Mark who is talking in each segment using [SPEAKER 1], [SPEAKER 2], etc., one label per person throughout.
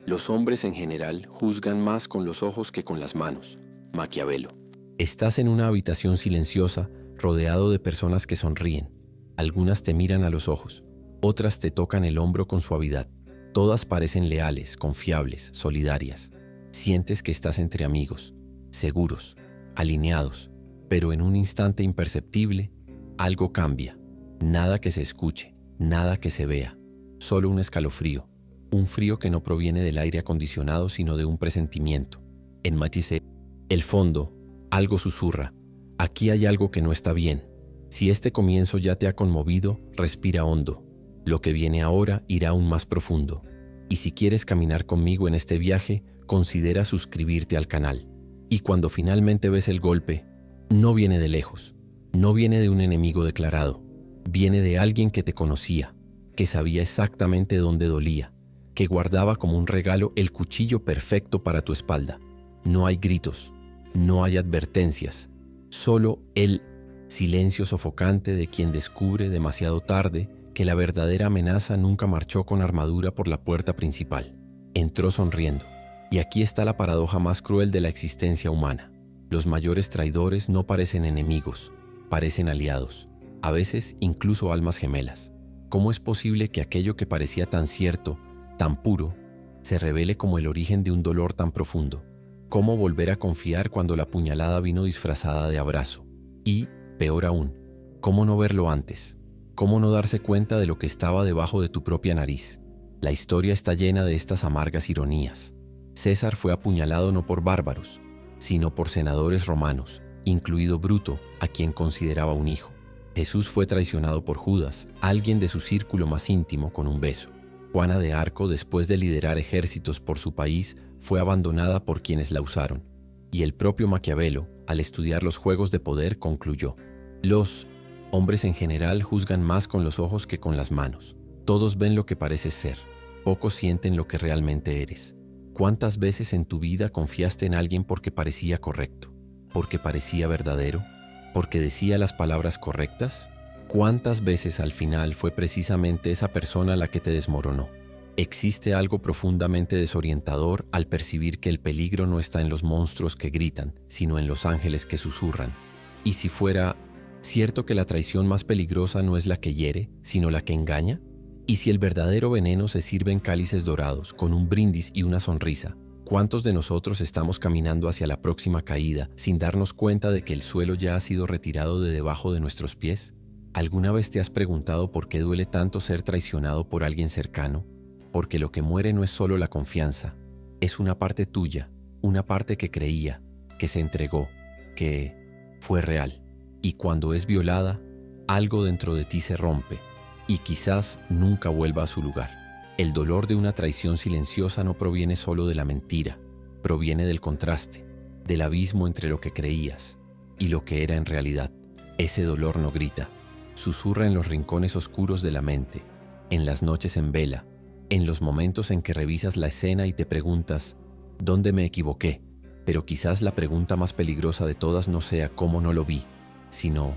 [SPEAKER 1] Los hombres en general juzgan más con los ojos que con las manos. Maquiavelo. Estás en una habitación silenciosa, rodeado de personas que sonríen. Algunas te miran a los ojos, otras te tocan el hombro con suavidad. Todas parecen leales, confiables, solidarias. Sientes que estás entre amigos, seguros, alineados, pero en un instante imperceptible, algo cambia. Nada que se escuche, nada que se vea, solo un escalofrío. Un frío que no proviene del aire acondicionado, sino de un presentimiento. En Matisse, el fondo, algo susurra. Aquí hay algo que no está bien. Si este comienzo ya te ha conmovido, respira hondo. Lo que viene ahora irá aún más profundo. Y si quieres caminar conmigo en este viaje, considera suscribirte al canal. Y cuando finalmente ves el golpe, no viene de lejos, no viene de un enemigo declarado, viene de alguien que te conocía, que sabía exactamente dónde dolía, que guardaba como un regalo el cuchillo perfecto para tu espalda. No hay gritos, no hay advertencias, solo el silencio sofocante de quien descubre demasiado tarde que la verdadera amenaza nunca marchó con armadura por la puerta principal. Entró sonriendo. Y aquí está la paradoja más cruel de la existencia humana. Los mayores traidores no parecen enemigos, parecen aliados, a veces incluso almas gemelas. ¿Cómo es posible que aquello que parecía tan cierto, tan puro, se revele como el origen de un dolor tan profundo? ¿Cómo volver a confiar cuando la puñalada vino disfrazada de abrazo? Y, peor aún, ¿cómo no verlo antes? ¿Cómo no darse cuenta de lo que estaba debajo de tu propia nariz? La historia está llena de estas amargas ironías. César fue apuñalado no por bárbaros, sino por senadores romanos, incluido Bruto, a quien consideraba un hijo. Jesús fue traicionado por Judas, alguien de su círculo más íntimo, con un beso. Juana de Arco, después de liderar ejércitos por su país, fue abandonada por quienes la usaron. Y el propio Maquiavelo, al estudiar los juegos de poder, concluyó: los hombres en general juzgan más con los ojos que con las manos. Todos ven lo que pareces ser, pocos sienten lo que realmente eres. ¿Cuántas veces en tu vida confiaste en alguien porque parecía correcto, porque parecía verdadero, porque decía las palabras correctas? ¿Cuántas veces al final fue precisamente esa persona la que te desmoronó? Existe algo profundamente desorientador al percibir que el peligro no está en los monstruos que gritan, sino en los ángeles que susurran. ¿Y si fuera cierto que la traición más peligrosa no es la que hiere, sino la que engaña? ¿Y si el verdadero veneno se sirve en cálices dorados, con un brindis y una sonrisa? ¿Cuántos de nosotros estamos caminando hacia la próxima caída sin darnos cuenta de que el suelo ya ha sido retirado de debajo de nuestros pies? ¿Alguna vez te has preguntado por qué duele tanto ser traicionado por alguien cercano? Porque lo que muere no es solo la confianza, es una parte tuya, una parte que creía, que se entregó, que fue real. Y cuando es violada, algo dentro de ti se rompe y quizás nunca vuelva a su lugar. El dolor de una traición silenciosa no proviene solo de la mentira, proviene del contraste, del abismo entre lo que creías y lo que era en realidad. Ese dolor no grita, susurra en los rincones oscuros de la mente, en las noches en vela, en los momentos en que revisas la escena y te preguntas, ¿dónde me equivoqué? Pero quizás la pregunta más peligrosa de todas no sea cómo no lo vi, sino,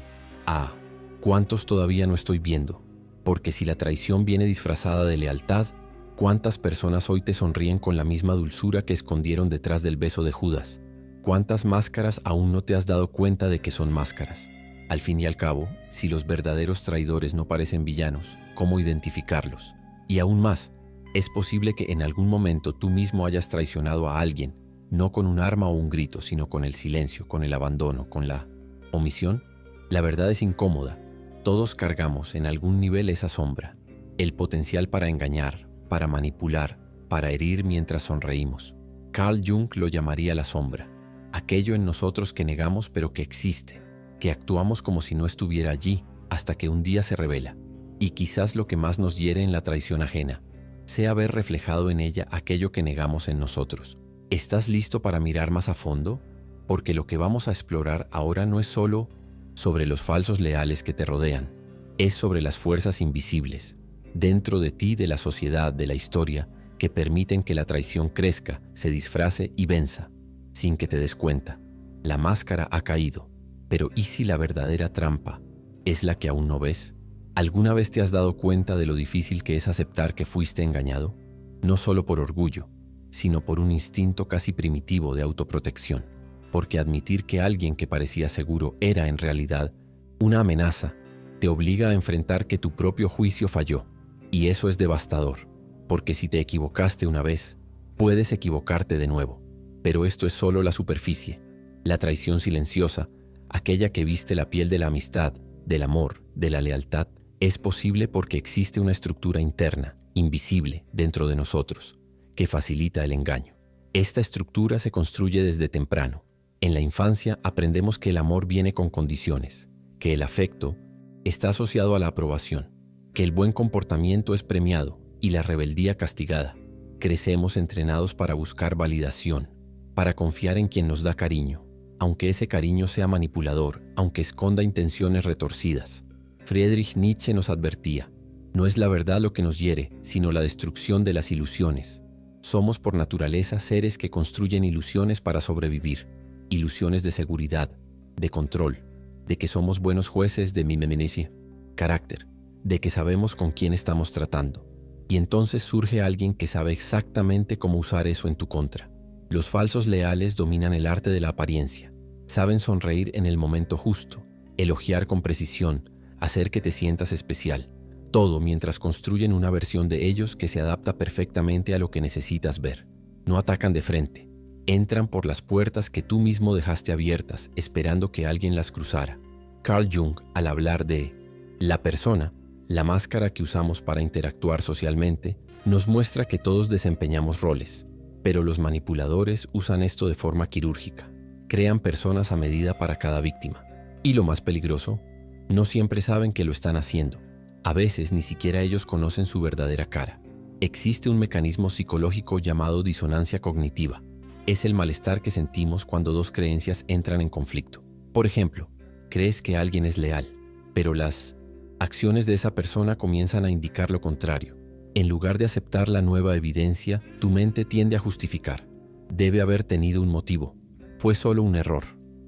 [SPEAKER 1] ¿cuántos todavía no estoy viendo? Porque si la traición viene disfrazada de lealtad, ¿cuántas personas hoy te sonríen con la misma dulzura que escondieron detrás del beso de Judas? ¿Cuántas máscaras aún no te has dado cuenta de que son máscaras? Al fin y al cabo, si los verdaderos traidores no parecen villanos, ¿cómo identificarlos? Y aún más, es posible que en algún momento tú mismo hayas traicionado a alguien, no con un arma o un grito, sino con el silencio, con el abandono, con la omisión. La verdad es incómoda. Todos cargamos en algún nivel esa sombra, el potencial para engañar, para manipular, para herir mientras sonreímos. Carl Jung lo llamaría la sombra, aquello en nosotros que negamos pero que existe, que actuamos como si no estuviera allí hasta que un día se revela. Y quizás lo que más nos hiere en la traición ajena sea ver reflejado en ella aquello que negamos en nosotros. ¿Estás listo para mirar más a fondo? Porque lo que vamos a explorar ahora no es solo sobre los falsos leales que te rodean, es sobre las fuerzas invisibles, dentro de ti, de la sociedad, de la historia, que permiten que la traición crezca, se disfrace y venza, sin que te des cuenta. La máscara ha caído, pero ¿y si la verdadera trampa es la que aún no ves? ¿Alguna vez te has dado cuenta de lo difícil que es aceptar que fuiste engañado? No solo por orgullo, sino por un instinto casi primitivo de autoprotección. Porque admitir que alguien que parecía seguro era en realidad una amenaza te obliga a enfrentar que tu propio juicio falló. Y eso es devastador, porque si te equivocaste una vez, puedes equivocarte de nuevo. Pero esto es solo la superficie. La traición silenciosa, aquella que viste la piel de la amistad, del amor, de la lealtad, es posible porque existe una estructura interna, invisible, dentro de nosotros, que facilita el engaño. Esta estructura se construye desde temprano. En la infancia aprendemos que el amor viene con condiciones, que el afecto está asociado a la aprobación, que el buen comportamiento es premiado y la rebeldía castigada. Crecemos entrenados para buscar validación, para confiar en quien nos da cariño, aunque ese cariño sea manipulador, aunque esconda intenciones retorcidas. Friedrich Nietzsche nos advertía: no es la verdad lo que nos hiere, sino la destrucción de las ilusiones. Somos por naturaleza seres que construyen ilusiones para sobrevivir, ilusiones de seguridad, de control, de que somos buenos jueces de mimenesia, carácter, de que sabemos con quién estamos tratando. Y entonces surge alguien que sabe exactamente cómo usar eso en tu contra. Los falsos leales dominan el arte de la apariencia. Saben sonreír en el momento justo, elogiar con precisión, hacer que te sientas especial. Todo mientras construyen una versión de ellos que se adapta perfectamente a lo que necesitas ver. No atacan de frente. Entran por las puertas que tú mismo dejaste abiertas, esperando que alguien las cruzara. Carl Jung, al hablar de la persona, la máscara que usamos para interactuar socialmente, nos muestra que todos desempeñamos roles. Pero los manipuladores usan esto de forma quirúrgica. Crean personas a medida para cada víctima. Y lo más peligroso, no siempre saben que lo están haciendo. A veces ni siquiera ellos conocen su verdadera cara. Existe un mecanismo psicológico llamado disonancia cognitiva. Es el malestar que sentimos cuando dos creencias entran en conflicto. Por ejemplo, crees que alguien es leal, pero las acciones de esa persona comienzan a indicar lo contrario. En lugar de aceptar la nueva evidencia, tu mente tiende a justificar. Debe haber tenido un motivo. Fue solo un error.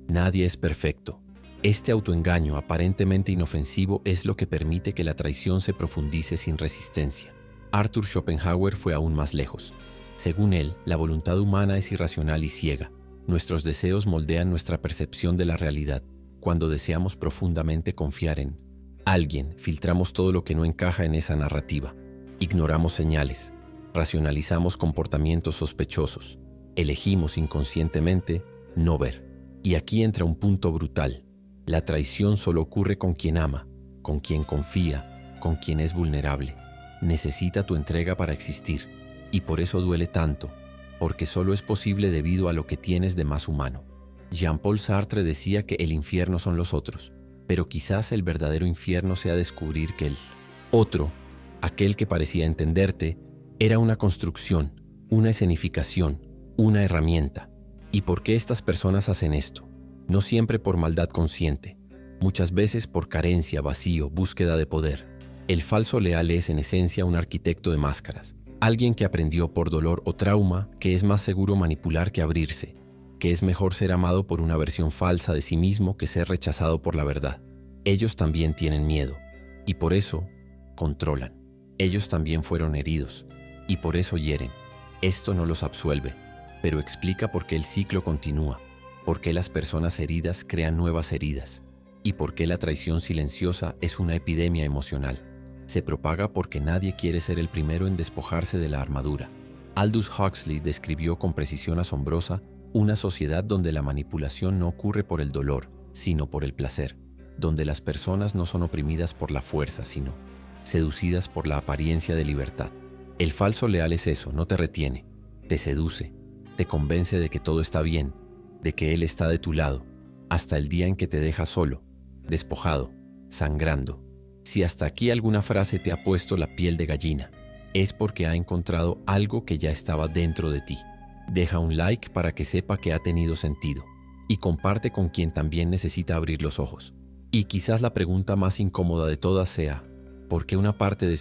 [SPEAKER 1] Nadie es perfecto. Este autoengaño aparentemente inofensivo es lo que permite que la traición se profundice sin resistencia. Arthur Schopenhauer fue aún más lejos. Según él, la voluntad humana es irracional y ciega. Nuestros deseos moldean nuestra percepción de la realidad. Cuando deseamos profundamente confiar en alguien, filtramos todo lo que no encaja en esa narrativa. Ignoramos señales, racionalizamos comportamientos sospechosos, elegimos inconscientemente no ver. Y aquí entra un punto brutal. La traición solo ocurre con quien ama, con quien confía, con quien es vulnerable. Necesita tu entrega para existir, y por eso duele tanto, porque solo es posible debido a lo que tienes de más humano. Jean-Paul Sartre decía que el infierno son los otros, pero quizás el verdadero infierno sea descubrir que el otro, aquel que parecía entenderte, era una construcción, una escenificación, una herramienta. ¿Y por qué estas personas hacen esto? No siempre por maldad consciente, muchas veces por carencia, vacío, búsqueda de poder. El falso leal es en esencia un arquitecto de máscaras, alguien que aprendió por dolor o trauma que es más seguro manipular que abrirse, que es mejor ser amado por una versión falsa de sí mismo que ser rechazado por la verdad. Ellos también tienen miedo, y por eso controlan. Ellos también fueron heridos, y por eso hieren. Esto no los absuelve, pero explica por qué el ciclo continúa, por qué las personas heridas crean nuevas heridas, y por qué la traición silenciosa es una epidemia emocional. Se propaga porque nadie quiere ser el primero en despojarse de la armadura. Aldous Huxley describió con precisión asombrosa una sociedad donde la manipulación no ocurre por el dolor, sino por el placer, donde las personas no son oprimidas por la fuerza, sino seducidas por la apariencia de libertad. El falso leal es eso, no te retiene, te seduce, te convence de que todo está bien, de que él está de tu lado, hasta el día en que te deja solo, despojado, sangrando. Si hasta aquí alguna frase te ha puesto la piel de gallina, es porque ha encontrado algo que ya estaba dentro de ti. Deja un like para que sepa que ha tenido sentido y comparte con quien también necesita abrir los ojos. Y quizás la pregunta más incómoda de todas sea, ¿por qué una parte de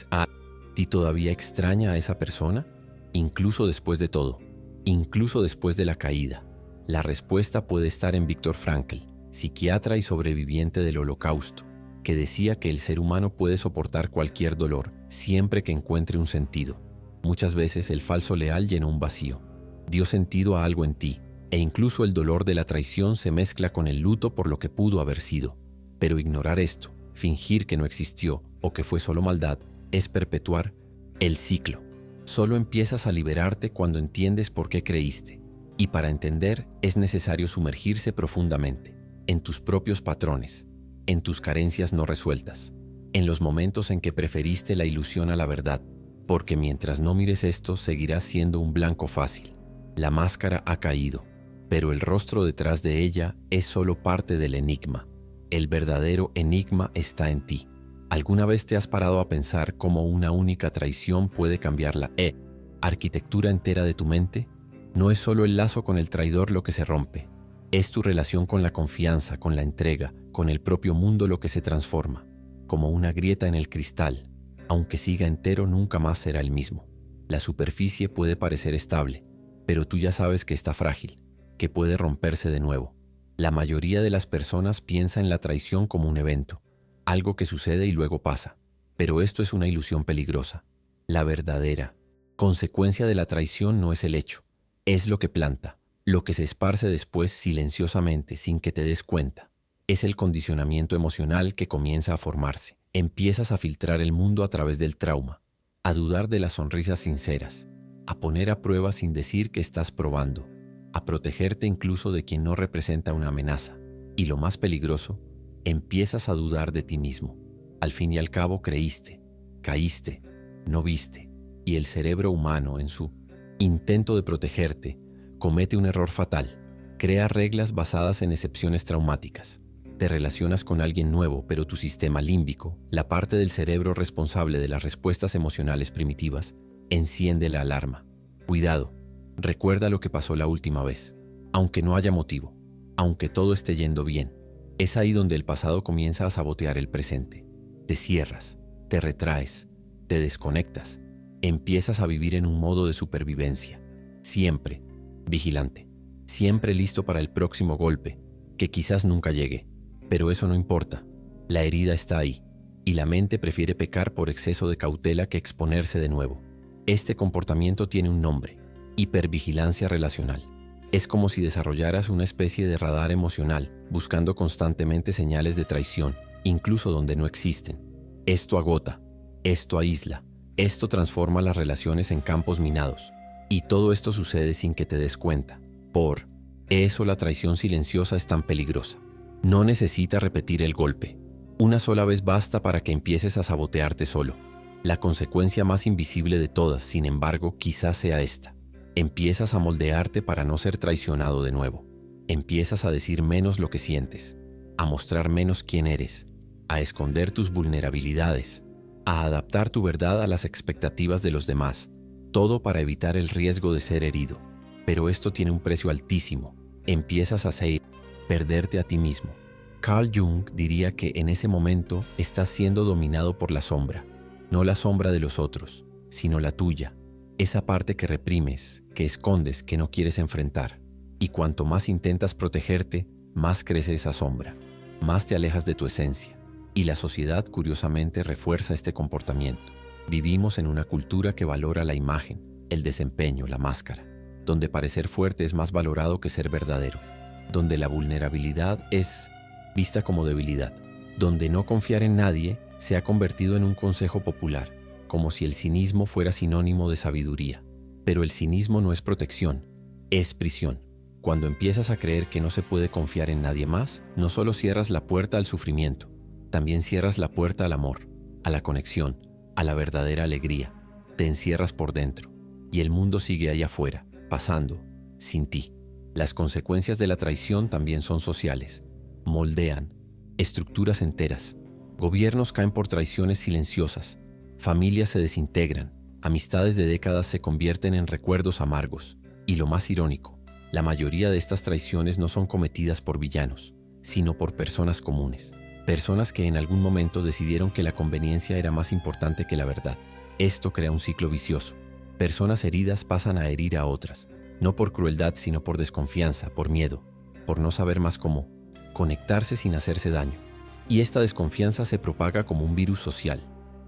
[SPEAKER 1] ti todavía extraña a esa persona? Incluso después de todo, incluso después de la caída. La respuesta puede estar en Viktor Frankl, psiquiatra y sobreviviente del Holocausto, que decía que el ser humano puede soportar cualquier dolor siempre que encuentre un sentido. Muchas veces el falso leal llenó un vacío, dio sentido a algo en ti, e incluso el dolor de la traición se mezcla con el luto por lo que pudo haber sido. Pero ignorar esto, fingir que no existió o que fue solo maldad, es perpetuar el ciclo. Solo empiezas a liberarte cuando entiendes por qué creíste. Y para entender es necesario sumergirse profundamente en tus propios patrones, en tus carencias no resueltas, en los momentos en que preferiste la ilusión a la verdad, porque mientras no mires esto seguirás siendo un blanco fácil. La máscara ha caído, pero el rostro detrás de ella es solo parte del enigma. El verdadero enigma está en ti. ¿Alguna vez te has parado a pensar cómo una única traición puede cambiar la arquitectura entera de tu mente? No es solo el lazo con el traidor lo que se rompe, es tu relación con la confianza, con la entrega, con el propio mundo lo que se transforma. Como una grieta en el cristal, aunque siga entero nunca más será el mismo. La superficie puede parecer estable, pero tú ya sabes que está frágil, que puede romperse de nuevo. La mayoría de las personas piensa en la traición como un evento, algo que sucede y luego pasa, pero esto es una ilusión peligrosa. La verdadera consecuencia de la traición no es el hecho, es lo que planta, lo que se esparce después silenciosamente sin que te des cuenta. Es el condicionamiento emocional que comienza a formarse. Empiezas a filtrar el mundo a través del trauma, a dudar de las sonrisas sinceras, a poner a prueba sin decir que estás probando, a protegerte incluso de quien no representa una amenaza. Y lo más peligroso, empiezas a dudar de ti mismo. Al fin y al cabo creíste, caíste, no viste, y el cerebro humano en su intento de protegerte comete un error fatal. Crea reglas basadas en excepciones traumáticas. Te relacionas con alguien nuevo, pero tu sistema límbico, la parte del cerebro responsable de las respuestas emocionales primitivas, enciende la alarma. Cuidado, recuerda lo que pasó la última vez. Aunque no haya motivo, aunque todo esté yendo bien, es ahí donde el pasado comienza a sabotear el presente. Te cierras, te retraes, te desconectas. Empiezas a vivir en un modo de supervivencia. Siempre vigilante, siempre listo para el próximo golpe, que quizás nunca llegue. Pero eso no importa, la herida está ahí, y la mente prefiere pecar por exceso de cautela que exponerse de nuevo. Este comportamiento tiene un nombre: hipervigilancia relacional. Es como si desarrollaras una especie de radar emocional, buscando constantemente señales de traición, incluso donde no existen. Esto agota, esto aísla, esto transforma las relaciones en campos minados. Y todo esto sucede sin que te des cuenta. Por eso la traición silenciosa es tan peligrosa. No necesita repetir el golpe. Una sola vez basta para que empieces a sabotearte solo. La consecuencia más invisible de todas, sin embargo, quizás sea esta. Empiezas a moldearte para no ser traicionado de nuevo. Empiezas a decir menos lo que sientes, a mostrar menos quién eres, a esconder tus vulnerabilidades, a adaptar tu verdad a las expectativas de los demás, todo para evitar el riesgo de ser herido. Pero esto tiene un precio altísimo. Empiezas a perderte a ti mismo. Carl Jung diría que en ese momento estás siendo dominado por la sombra, no la sombra de los otros, sino la tuya, esa parte que reprimes, que escondes, que no quieres enfrentar. Y cuanto más intentas protegerte, más crece esa sombra, más te alejas de tu esencia. Y la sociedad, curiosamente, refuerza este comportamiento. Vivimos en una cultura que valora la imagen, el desempeño, la máscara, donde parecer fuerte es más valorado que ser verdadero, donde la vulnerabilidad es vista como debilidad, donde no confiar en nadie se ha convertido en un consejo popular, como si el cinismo fuera sinónimo de sabiduría. Pero el cinismo no es protección, es prisión. Cuando empiezas a creer que no se puede confiar en nadie más, no solo cierras la puerta al sufrimiento, también cierras la puerta al amor, a la conexión, a la verdadera alegría. Te encierras por dentro, y el mundo sigue allá afuera, pasando, sin ti. Las consecuencias de la traición también son sociales. Moldean estructuras enteras. Gobiernos caen por traiciones silenciosas. Familias se desintegran. Amistades de décadas se convierten en recuerdos amargos. Y lo más irónico, la mayoría de estas traiciones no son cometidas por villanos, sino por personas comunes. Personas que en algún momento decidieron que la conveniencia era más importante que la verdad. Esto crea un ciclo vicioso. Personas heridas pasan a herir a otras. No por crueldad, sino por desconfianza, por miedo, por no saber más cómo conectarse sin hacerse daño. Y esta desconfianza se propaga como un virus social.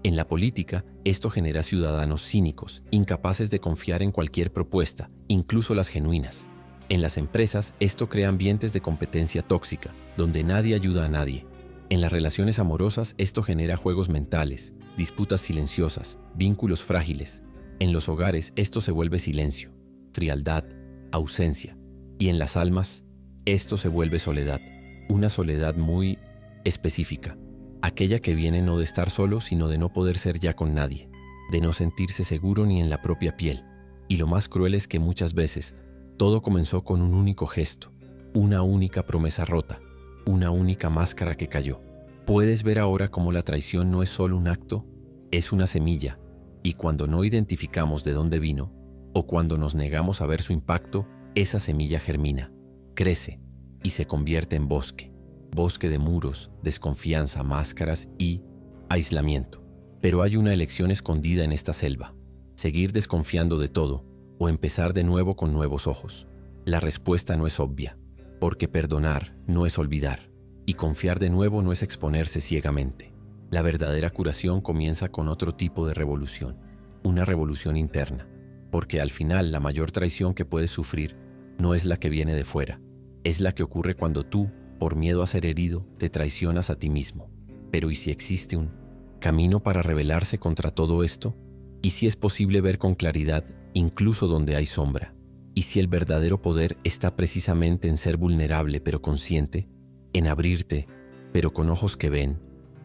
[SPEAKER 1] En la política, esto genera ciudadanos cínicos, incapaces de confiar en cualquier propuesta, incluso las genuinas. En las empresas, esto crea ambientes de competencia tóxica, donde nadie ayuda a nadie. En las relaciones amorosas, esto genera juegos mentales, disputas silenciosas, vínculos frágiles. En los hogares, esto se vuelve silencio, frialdad, ausencia. Y en las almas, esto se vuelve soledad, una soledad muy específica. Aquella que viene no de estar solo, sino de no poder ser ya con nadie, de no sentirse seguro ni en la propia piel. Y lo más cruel es que muchas veces todo comenzó con un único gesto, una única promesa rota, una única máscara que cayó. Puedes ver ahora cómo la traición no es solo un acto, es una semilla, y cuando no identificamos de dónde vino, o cuando nos negamos a ver su impacto, esa semilla germina, crece y se convierte en bosque. Bosque de muros, desconfianza, máscaras y aislamiento. Pero hay una elección escondida en esta selva: seguir desconfiando de todo o empezar de nuevo con nuevos ojos. La respuesta no es obvia, porque perdonar no es olvidar, y confiar de nuevo no es exponerse ciegamente. La verdadera curación comienza con otro tipo de revolución, una revolución interna, porque al final la mayor traición que puedes sufrir no es la que viene de fuera, es la que ocurre cuando tú, por miedo a ser herido, te traicionas a ti mismo. Pero ¿y si existe un camino para rebelarse contra todo esto? ¿Y si es posible ver con claridad incluso donde hay sombra? ¿Y si el verdadero poder está precisamente en ser vulnerable pero consciente? En abrirte, pero con ojos que ven.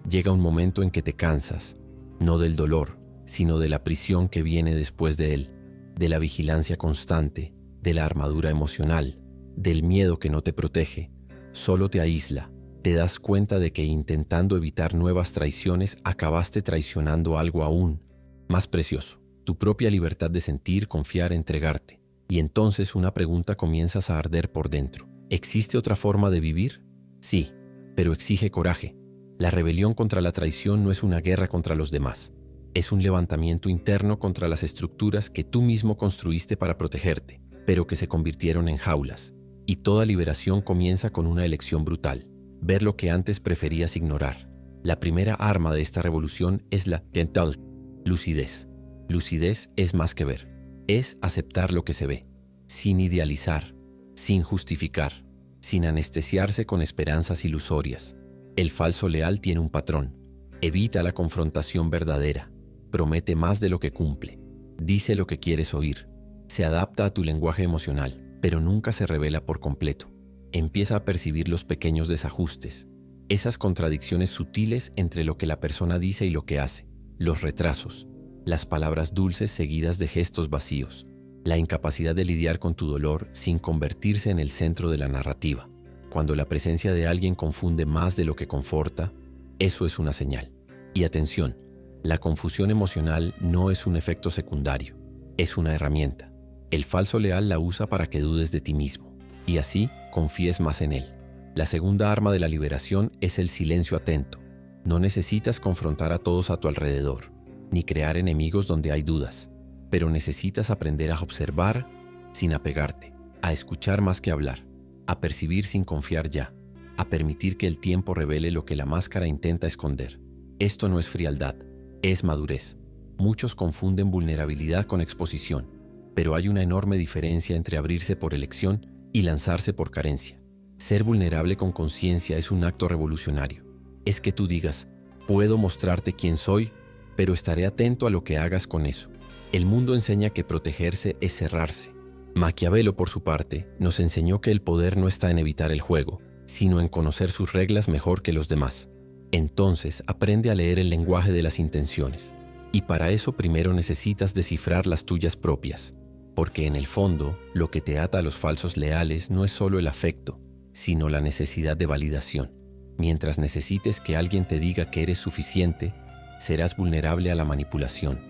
[SPEAKER 1] Llega un momento en que te cansas, no del dolor, sino de la prisión que viene después de él, de la vigilancia constante, de la armadura emocional, del miedo que no te protege, solo te aísla. Te das cuenta de que intentando evitar nuevas traiciones acabaste traicionando algo aún más precioso, tu propia libertad de sentir, confiar, entregarte. Y entonces una pregunta comienzas a arder por dentro. ¿Existe otra forma de vivir? Sí, pero exige coraje. La rebelión contra la traición no es una guerra contra los demás. Es un levantamiento interno contra las estructuras que tú mismo construiste para protegerte, pero que se convirtieron en jaulas. Y toda liberación comienza con una elección brutal: ver lo que antes preferías ignorar. La primera arma de esta revolución es la mental, lucidez. Lucidez es más que ver, es aceptar lo que se ve, sin idealizar, sin justificar, sin anestesiarse con esperanzas ilusorias. El falso leal tiene un patrón: evita la confrontación verdadera, promete más de lo que cumple, dice lo que quieres oír, se adapta a tu lenguaje emocional, pero nunca se revela por completo. Empieza a percibir los pequeños desajustes, esas contradicciones sutiles entre lo que la persona dice y lo que hace, los retrasos, las palabras dulces seguidas de gestos vacíos, la incapacidad de lidiar con tu dolor sin convertirse en el centro de la narrativa. Cuando la presencia de alguien confunde más de lo que conforta, eso es una señal. Y atención, la confusión emocional no es un efecto secundario, es una herramienta. El falso leal la usa para que dudes de ti mismo, y así confíes más en él. La segunda arma de la liberación es el silencio atento. No necesitas confrontar a todos a tu alrededor, ni crear enemigos donde hay dudas, pero necesitas aprender a observar sin apegarte, a escuchar más que hablar, a percibir sin confiar ya, a permitir que el tiempo revele lo que la máscara intenta esconder. Esto no es frialdad, es madurez. Muchos confunden vulnerabilidad con exposición, pero hay una enorme diferencia entre abrirse por elección y lanzarse por carencia. Ser vulnerable con conciencia es un acto revolucionario. Es que tú digas: puedo mostrarte quién soy, pero estaré atento a lo que hagas con eso. El mundo enseña que protegerse es cerrarse. Maquiavelo, por su parte, nos enseñó que el poder no está en evitar el juego, sino en conocer sus reglas mejor que los demás. Entonces, aprende a leer el lenguaje de las intenciones. Y para eso primero necesitas descifrar las tuyas propias. Porque en el fondo, lo que te ata a los falsos leales no es solo el afecto, sino la necesidad de validación. Mientras necesites que alguien te diga que eres suficiente, serás vulnerable a la manipulación.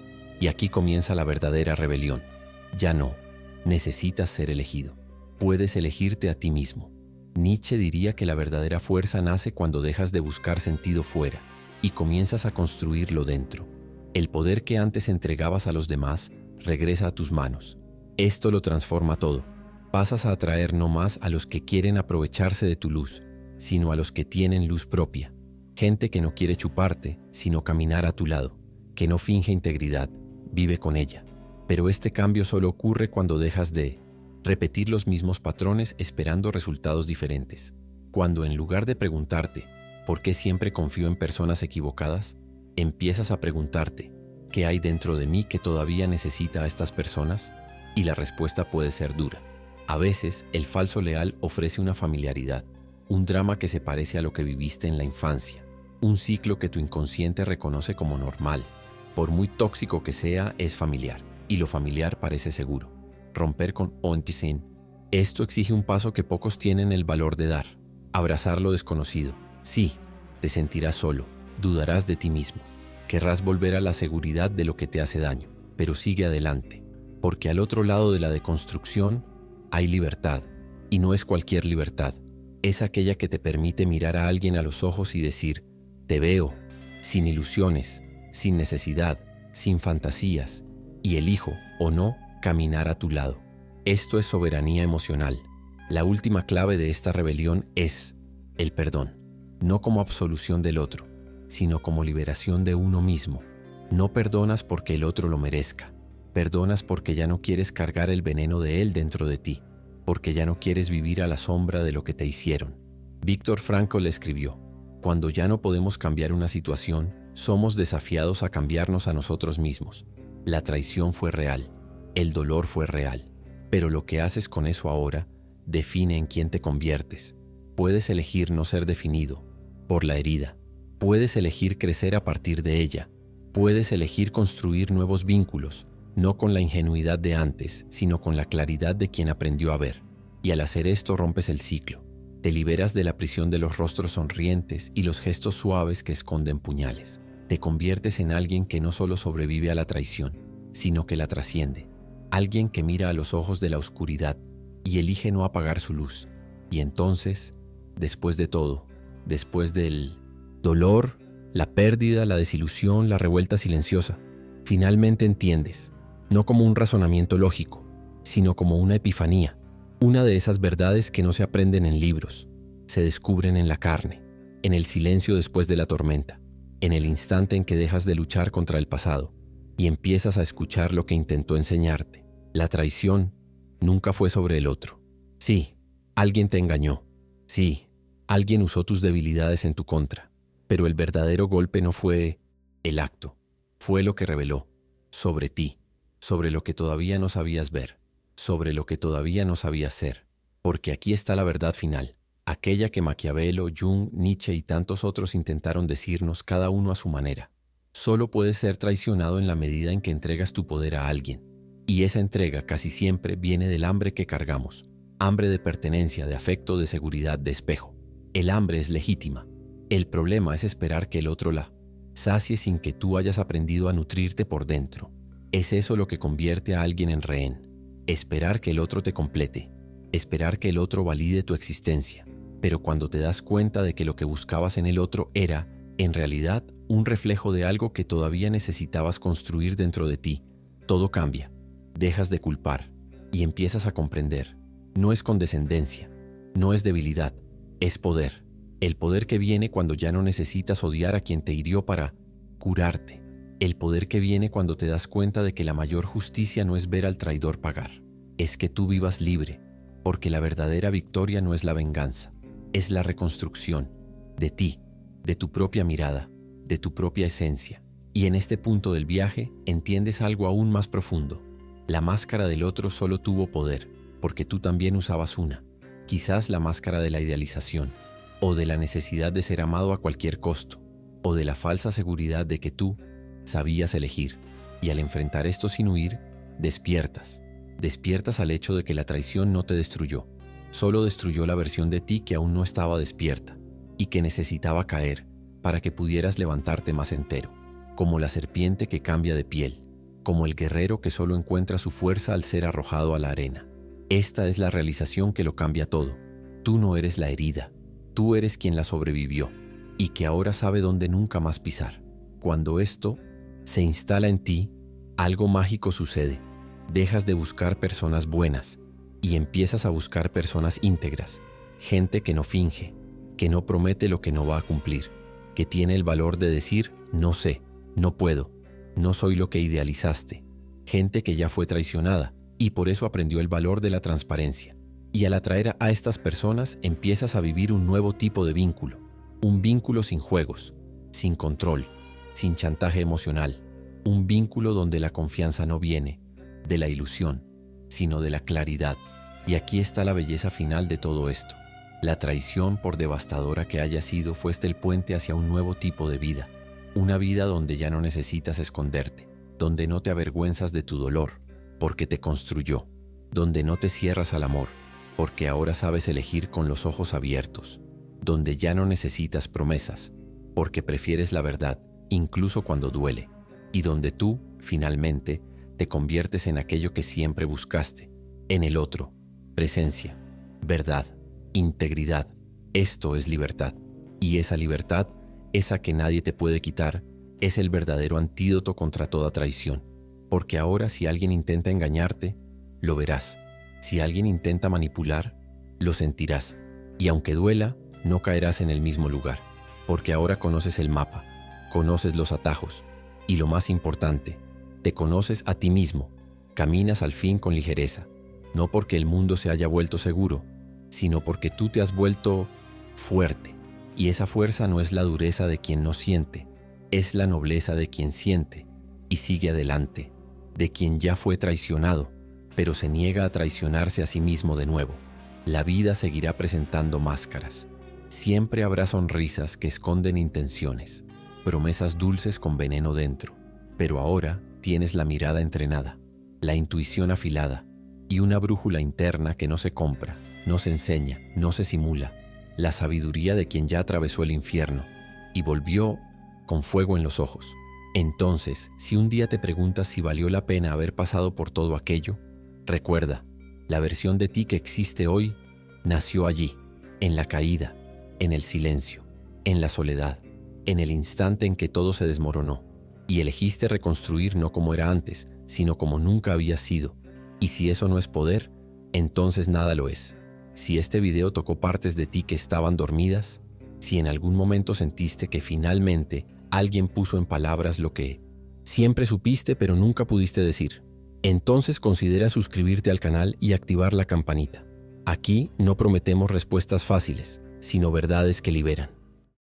[SPEAKER 1] Y aquí comienza la verdadera rebelión. Ya no necesitas ser elegido. Puedes elegirte a ti mismo. Nietzsche diría que la verdadera fuerza nace cuando dejas de buscar sentido fuera y comienzas a construirlo dentro. El poder que antes entregabas a los demás regresa a tus manos. Esto lo transforma todo. Pasas a atraer no más a los que quieren aprovecharse de tu luz, sino a los que tienen luz propia. Gente que no quiere chuparte, sino caminar a tu lado. que no finge integridad, vive con ella. Pero este cambio solo ocurre cuando dejas de repetir los mismos patrones esperando resultados diferentes. Cuando en lugar de preguntarte ¿por qué siempre confío en personas equivocadas?, empiezas a preguntarte ¿qué hay dentro de mí que todavía necesita a estas personas? Y la respuesta puede ser dura. A veces, el falso leal ofrece una familiaridad, un drama que se parece a lo que viviste en la infancia, un ciclo que tu inconsciente reconoce como normal. Por muy tóxico que sea, es familiar, y lo familiar parece seguro. Romper con Ontisin. Esto exige un paso que pocos tienen el valor de dar. Abrazar lo desconocido. Sí, te sentirás solo, dudarás de ti mismo. Querrás volver a la seguridad de lo que te hace daño, pero sigue adelante, porque al otro lado de la deconstrucción hay libertad, y no es cualquier libertad. Es aquella que te permite mirar a alguien a los ojos y decir, te veo, sin ilusiones, sin necesidad, sin fantasías, y elijo, o no, caminar a tu lado. Esto es soberanía emocional. La última clave de esta rebelión es el perdón, no como absolución del otro, sino como liberación de uno mismo. No perdonas porque el otro lo merezca, perdonas porque ya no quieres cargar el veneno de él dentro de ti, porque ya no quieres vivir a la sombra de lo que te hicieron. Viktor Frankl le escribió, cuando ya no podemos cambiar una situación, somos desafiados a cambiarnos a nosotros mismos. La traición fue real, el dolor fue real, pero lo que haces con eso ahora define en quién te conviertes. Puedes elegir no ser definido por la herida, puedes elegir crecer a partir de ella, puedes elegir construir nuevos vínculos, no con la ingenuidad de antes, sino con la claridad de quien aprendió a ver. Y al hacer esto rompes el ciclo, te liberas de la prisión de los rostros sonrientes y los gestos suaves que esconden puñales. Te conviertes en alguien que no solo sobrevive a la traición, sino que la trasciende. Alguien que mira a los ojos de la oscuridad y elige no apagar su luz. Y entonces, después de todo, después del dolor, la pérdida, la desilusión, la revuelta silenciosa, finalmente entiendes, no como un razonamiento lógico, sino como una epifanía, una de esas verdades que no se aprenden en libros, se descubren en la carne, en el silencio después de la tormenta, en el instante en que dejas de luchar contra el pasado y empiezas a escuchar lo que intentó enseñarte. La traición nunca fue sobre el otro. Sí, alguien te engañó. Sí, alguien usó tus debilidades en tu contra. Pero el verdadero golpe no fue el acto, fue lo que reveló sobre ti, sobre lo que todavía no sabías ver, sobre lo que todavía no sabías ser. Porque aquí está la verdad final, aquella que Maquiavelo, Jung, Nietzsche y tantos otros intentaron decirnos cada uno a su manera. Solo puedes ser traicionado en la medida en que entregas tu poder a alguien. Y esa entrega casi siempre viene del hambre que cargamos. Hambre de pertenencia, de afecto, de seguridad, de espejo. El hambre es legítima. El problema es esperar que el otro la sacie sin que tú hayas aprendido a nutrirte por dentro. Es eso lo que convierte a alguien en rehén. Esperar que el otro te complete. Esperar que el otro valide tu existencia. Pero cuando te das cuenta de que lo que buscabas en el otro era, en realidad, un reflejo de algo que todavía necesitabas construir dentro de ti, todo cambia. Dejas de culpar y empiezas a comprender. No es condescendencia, no es debilidad, es poder. El poder que viene cuando ya no necesitas odiar a quien te hirió para curarte. El poder que viene cuando te das cuenta de que la mayor justicia no es ver al traidor pagar. Es que tú vivas libre, porque la verdadera victoria no es la venganza, es la reconstrucción de ti, de tu propia mirada, de tu propia esencia. Y en este punto del viaje entiendes algo aún más profundo. La máscara del otro solo tuvo poder, porque tú también usabas una. Quizás la máscara de la idealización, o de la necesidad de ser amado a cualquier costo, o de la falsa seguridad de que tú sabías elegir. Y al enfrentar esto sin huir, despiertas. Despiertas al hecho de que la traición no te destruyó, solo destruyó la versión de ti que aún no estaba despierta, y que necesitaba caer para que pudieras levantarte más entero, como la serpiente que cambia de piel, como el guerrero que solo encuentra su fuerza al ser arrojado a la arena. Esta es la realización que lo cambia todo. Tú no eres la herida, tú eres quien la sobrevivió y que ahora sabe dónde nunca más pisar. Cuando esto se instala en ti, algo mágico sucede. Dejas de buscar personas buenas y empiezas a buscar personas íntegras, gente que no finge, que no promete lo que no va a cumplir, que tiene el valor de decir no sé, no puedo, no soy lo que idealizaste. Gente que ya fue traicionada y por eso aprendió el valor de la transparencia. Y al atraer a estas personas empiezas a vivir un nuevo tipo de vínculo. Un vínculo sin juegos, sin control, sin chantaje emocional. Un vínculo donde la confianza no viene de la ilusión, sino de la claridad. Y aquí está la belleza final de todo esto. La traición, por devastadora que haya sido, fue el puente hacia un nuevo tipo de vida. Una vida donde ya no necesitas esconderte, donde no te avergüenzas de tu dolor, porque te construyó, donde no te cierras al amor, porque ahora sabes elegir con los ojos abiertos, donde ya no necesitas promesas, porque prefieres la verdad, incluso cuando duele, y donde tú, finalmente, te conviertes en aquello que siempre buscaste, en el otro, presencia, verdad, integridad. Esto es libertad, y esa libertad, esa que nadie te puede quitar, es el verdadero antídoto contra toda traición, porque ahora si alguien intenta engañarte, lo verás. Si alguien intenta manipular, lo sentirás, y aunque duela, no caerás en el mismo lugar, porque ahora conoces el mapa, conoces los atajos, y lo más importante, te conoces a ti mismo, caminas al fin con ligereza, no porque el mundo se haya vuelto seguro, sino porque tú te has vuelto fuerte, y esa fuerza no es la dureza de quien no siente, es la nobleza de quien siente y sigue adelante, de quien ya fue traicionado, pero se niega a traicionarse a sí mismo de nuevo. La vida seguirá presentando máscaras. Siempre habrá sonrisas que esconden intenciones, promesas dulces con veneno dentro. Pero ahora tienes la mirada entrenada, la intuición afilada y una brújula interna que no se compra, no se enseña, no se simula. La sabiduría de quien ya atravesó el infierno y volvió con fuego en los ojos. Entonces, si un día te preguntas si valió la pena haber pasado por todo aquello, recuerda, la versión de ti que existe hoy nació allí, en la caída, en el silencio, en la soledad, en el instante en que todo se desmoronó, y elegiste reconstruir no como era antes, sino como nunca había sido. Y si eso no es poder, entonces nada lo es. Si este video tocó partes de ti que estaban dormidas, si en algún momento sentiste que finalmente alguien puso en palabras lo que siempre supiste pero nunca pudiste decir, entonces considera suscribirte al canal y activar la campanita. Aquí no prometemos respuestas fáciles, sino verdades que liberan.